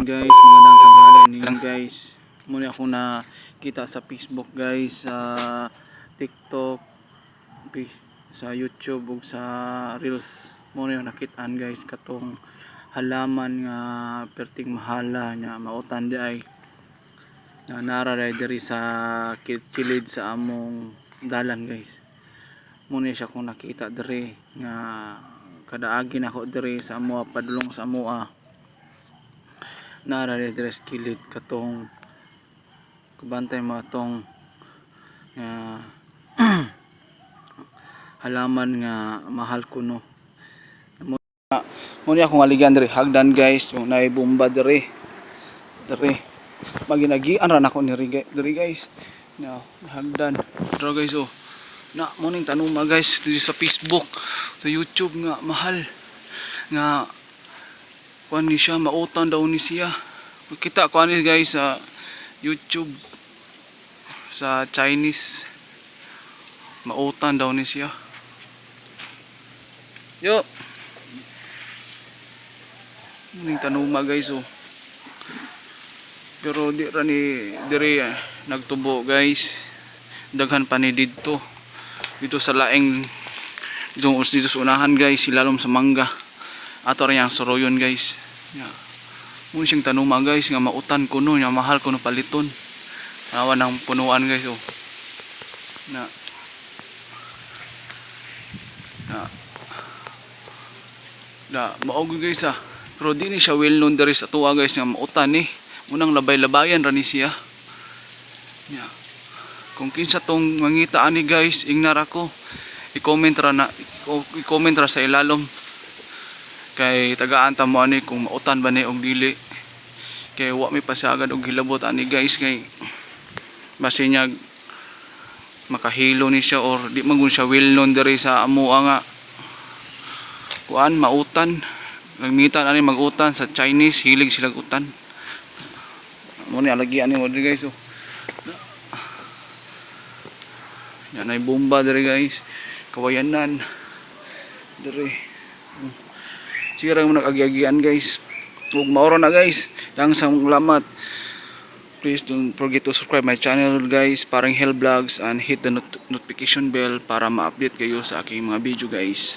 Guys, magandang tanghalan ninyo guys. Muna ako nakita sa Facebook guys, sa TikTok, sa YouTube ug sa Reels. Muna yung nakitaan guys katong halaman nga perting mahala nya mautan di ay na nara diri sa kilid sa among dalan guys. Muna siya kung nakita diri nga kadaagi na ako diri sa amoa padulong sa amoa nara diri sa kilid katong kubantay mo atong halaman nga mahal kuno. Muna akong aligan diri hagdan guys, yung naibomba diri maginagian ra nako diri guys na hagdan dira guys. Oh na morning tanuma guys dito sa Facebook, sa YouTube nga mahal nga kuan ni siya, mautan daw ni siya. Kita kuan ni guys sa YouTube sa Chinese, mautan daw ni siya. Yo morning tanuma guys. Oh pero di ra ni diri nagtubo guys, daghan pa ni dito sa laing dito sa unahan guys, ilalom sa mangga ato ra yang soroyon guys. Muna siyang tanuma guys nga mautan kuno nya mahal kuno paliton awan ng punuan guys. Oh na maog guys pero di ni siya well known diri sa tuwa guys nga mautan munang labay-labayan ra ni siya. Kung kinsa tong mangita ani guys, ingnar ako. I-comment ra sa ilalom. Kay tagaan ta mo ani kung mautan ba ni og dili. Kay wa mi pasagad og hilabot ani guys, kay basi niya makahilo ni siya or di man gun siya well known diri sa amoa nga kuan mautan. Nagmitan ani magutan sa Chinese, hilig sila utan. Mo ni alagian ni mo diri guys. Oh yan ay bomba diri guys, kawayanan diri. Siguro mo nag-agiagian guys. Ug maoro na guys, lang sa salamat. Please don't forget to subscribe my channel guys, Paring Hell Vlogs, and hit the notification bell para ma-update kayo sa aking mga video guys.